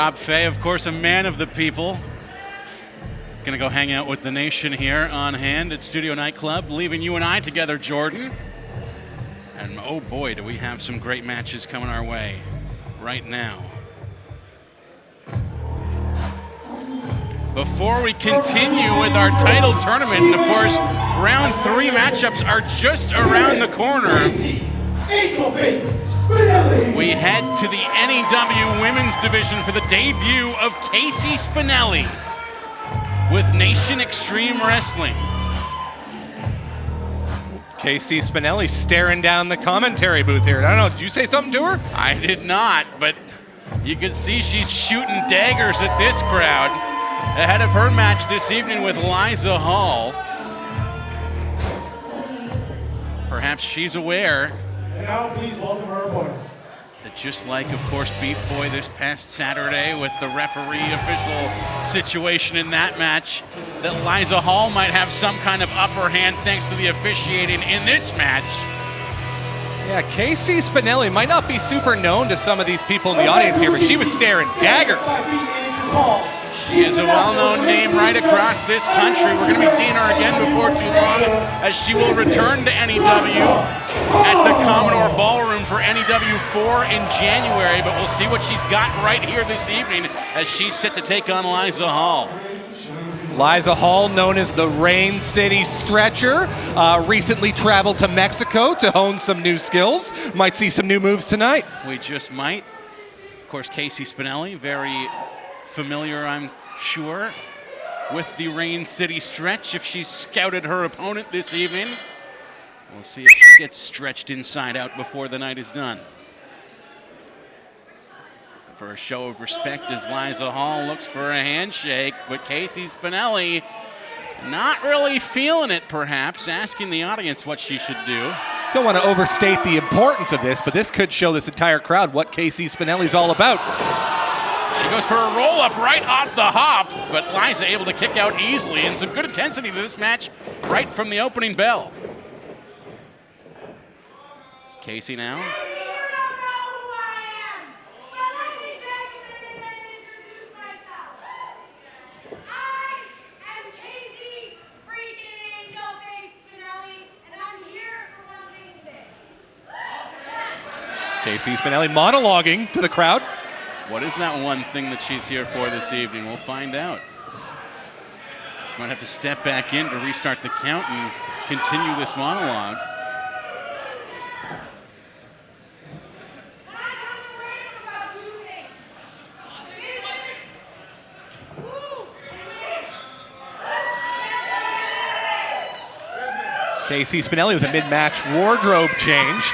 Rob Fay, of course, a man of the people. Gonna go hang out with the nation here on hand at Studio Nightclub, leaving you and I together, Jordan. And oh boy, do we have some great matches coming our way right now. Before we continue with our title tournament, and of course, round 3 matchups are just around the corner. We head to the NEW Women's Division for the debut of Casey Spinelli with Nation Extreme Wrestling. Casey Spinelli staring down the commentary booth here. I don't know, did you say something to her? I did not, but you can see she's shooting daggers at this crowd ahead of her match this evening with Liiza Hall. Perhaps she's aware. And now please welcome our opponent. That just like, of course, Beef Boy this past Saturday with the referee official situation in that match, that Liiza Hall might have some kind of upper hand thanks to the officiating in this match. Yeah, Casey Spinelli might not be super known to some of these people in the audience here, but she was staring daggers. She is a well-known name right across this country. We're going to be seeing her again before too long as she will return to NEW at the Commodore Ballroom for NEW 4 in January, but we'll see what she's got right here this evening as she's set to take on Liiza Hall. Liiza Hall, known as the Rain City Stretcher, recently traveled to Mexico to hone some new skills. Might see some new moves tonight. We just might. Of course, Casey Spinelli, very familiar, I'm sure, with the Rain City Stretch if she's scouted her opponent this evening. We'll see if she gets stretched inside out before the night is done. For a show of respect as Liiza Hall looks for a handshake, but Casey Spinelli not really feeling it, perhaps, asking the audience what she should do. Don't want to overstate the importance of this, but this could show this entire crowd what Casey Spinelli's all about. She goes for a roll-up right off the hop, but Liiza able to kick out easily, and some good intensity to this match right from the opening bell. It's Casey now. Casey Spinelli monologuing to the crowd. What is that one thing that she's here for this evening? We'll find out. She might have to step back in to restart the count and continue this monologue. Casey Spinelli with a mid-match wardrobe change.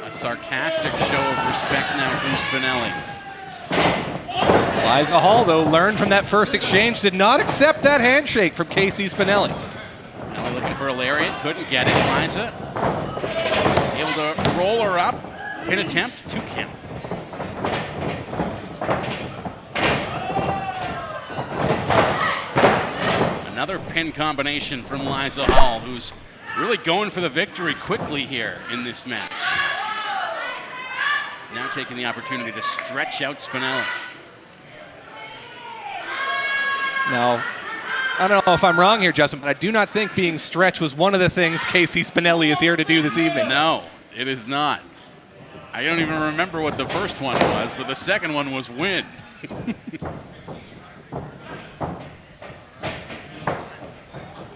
Sarcastic show of respect now from Spinelli. Liiza Hall, though, learned from that first exchange, did not accept that handshake from Casey Spinelli. Spinelli looking for a lariat, couldn't get it. Liiza able to roll her up, pin attempt, 2 count. Another pin combination from Liiza Hall, who's really going for the victory quickly here in this match. Now taking the opportunity to stretch out Spinelli. Now, I don't know if I'm wrong here, Justin, but I do not think being stretched was one of the things Casey Spinelli is here to do this evening. No, it is not. I don't even remember what the first one was, but the second one was win.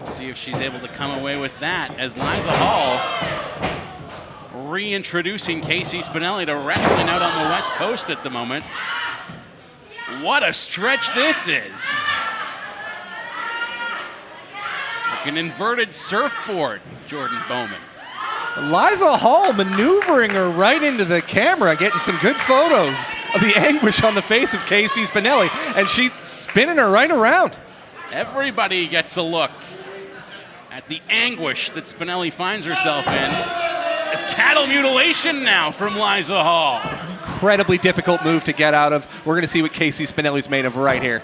See if she's able to come away with that as Liiza Hall reintroducing Casey Spinelli to wrestling out on the West Coast at the moment. What a stretch this is. Like an inverted surfboard, Jordan Bowman. Liiza Hall maneuvering her right into the camera, getting some good photos of the anguish on the face of Casey Spinelli, and she's spinning her right around. Everybody gets a look at the anguish that Spinelli finds herself in. It's cattle mutilation now from Liiza Hall. Incredibly difficult move to get out of. We're going to see what Casey Spinelli's made of right here.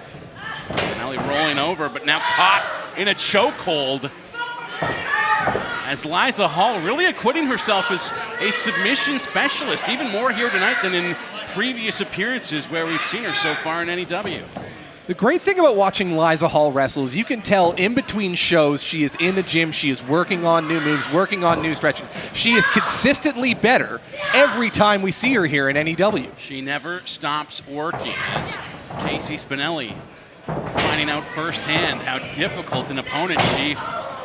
Spinelli rolling over, but now caught in a chokehold. as Liiza Hall really acquitting herself as a submission specialist, even more here tonight than in previous appearances where we've seen her so far in NEW. The great thing about watching Liiza Hall wrestle is you can tell in between shows she is in the gym, she is working on new moves, working on new stretching. She is consistently better every time we see her here in NEW. She never stops working, as Casey Spinelli finding out firsthand how difficult an opponent she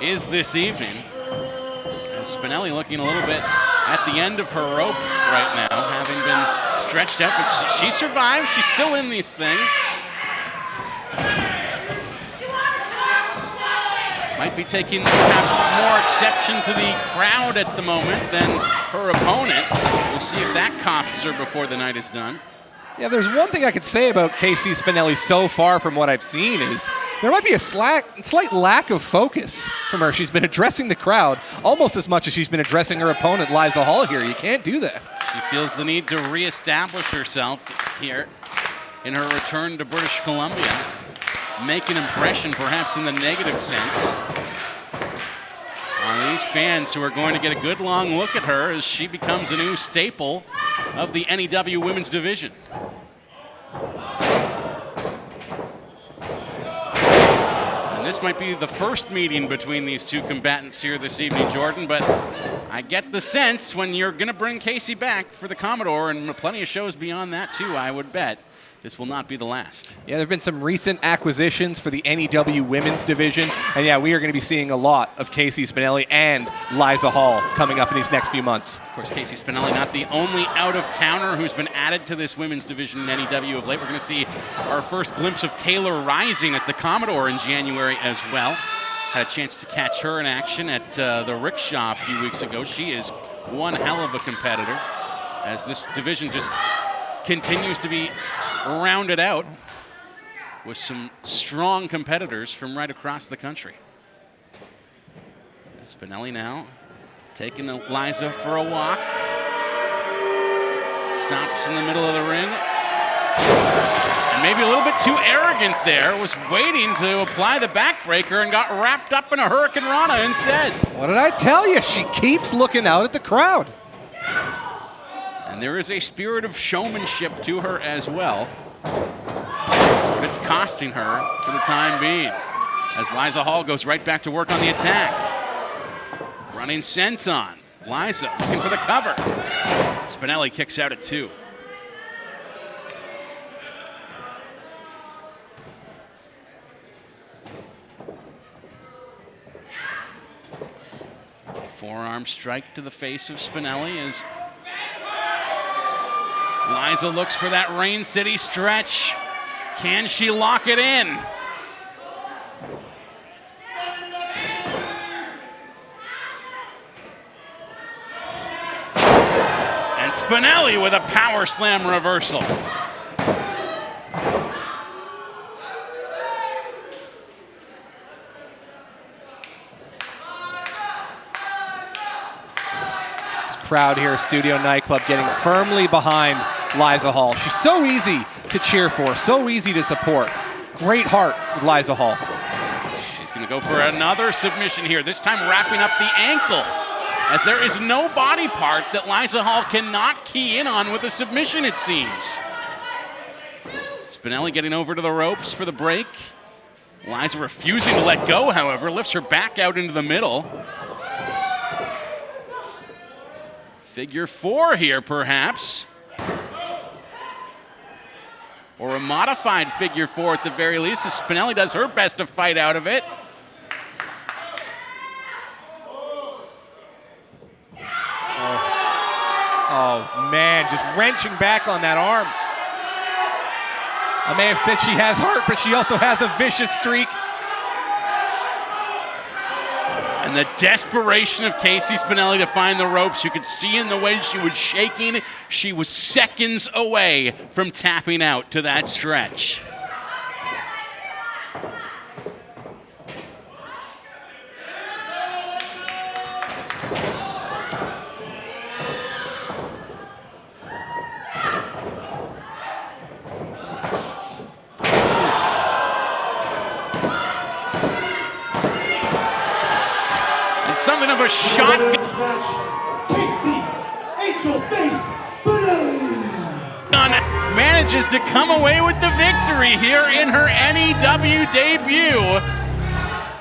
is this evening. And Spinelli looking a little bit at the end of her rope right now, having been stretched out, but she survived. She's still in this thing. Might be taking perhaps more exception to the crowd at the moment than her opponent. We'll see if that costs her before the night is done. Yeah, there's one thing I could say about Casey Spinelli so far from what I've seen is there might be a slight lack of focus from her. She's been addressing the crowd almost as much as she's been addressing her opponent, Liiza Hall, here. You can't do that. She feels the need to reestablish herself here in her return to British Columbia. Make an impression, perhaps in the negative sense, on these fans who are going to get a good long look at her as she becomes a new staple of the NEW women's division. And this might be the first meeting between these two combatants here this evening, Jordan, but I get the sense when you're going to bring Casey back for the Commodore, and plenty of shows beyond that too, I would bet, this will not be the last. Yeah, there have been some recent acquisitions for the NEW women's division. And yeah, we are going to be seeing a lot of Casey Spinelli and Liiza Hall coming up in these next few months. Of course, Casey Spinelli not the only out-of-towner who's been added to this women's division in NEW of late. We're going to see our first glimpse of Taylor Rising at the Commodore in January as well. Had a chance to catch her in action at the Rickshaw a few weeks ago. She is one hell of a competitor as this division just continues to be rounded out with some strong competitors from right across the country. Spinelli now taking Liiza for a walk. Stops in the middle of the ring. And maybe a little bit too arrogant there. Was waiting to apply the backbreaker and got wrapped up in a Hurricane Rana instead. What did I tell you? She keeps looking out at the crowd. And there is a spirit of showmanship to her as well. But it's costing her for the time being, as Liiza Hall goes right back to work on the attack. Running senton. Liiza looking for the cover. Spinelli kicks out at 2. Forearm strike to the face of Spinelli as Liiza looks for that Rain City stretch. Can she lock it in? And Spinelli with a power slam reversal. Crowd here, Studio Nightclub, getting firmly behind Liiza Hall. She's so easy to cheer for, so easy to support. Great heart with Liiza Hall. She's going to go for another submission here, this time wrapping up the ankle, as there is no body part that Liiza Hall cannot key in on with a submission, it seems. Spinelli getting over to the ropes for the break. Liiza refusing to let go, however, lifts her back out into the middle. Figure 4 here, perhaps. Or a modified figure 4 at the very least, as Spinelli does her best to fight out of it. Oh man, just wrenching back on that arm. I may have said she has heart, but she also has a vicious streak. And the desperation of Casey Spinelli to find the ropes, you could see in the way she was shaking, she was seconds away from tapping out to that stretch. something of a shot. This match, Casey Angel Face Spinelli. Manages to come away with the victory here in her NEW debut.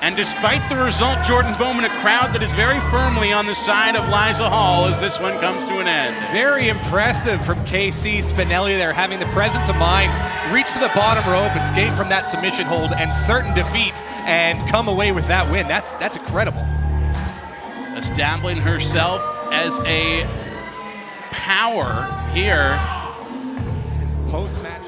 And despite the result, Jordan Bowman, a crowd that is very firmly on the side of Liiza Hall as this one comes to an end. Very impressive from KC Spinelli there, having the presence of mind, reach for the bottom rope, escape from that submission hold and certain defeat, and come away with that win. That's incredible. Establishing herself as a power here. Post-match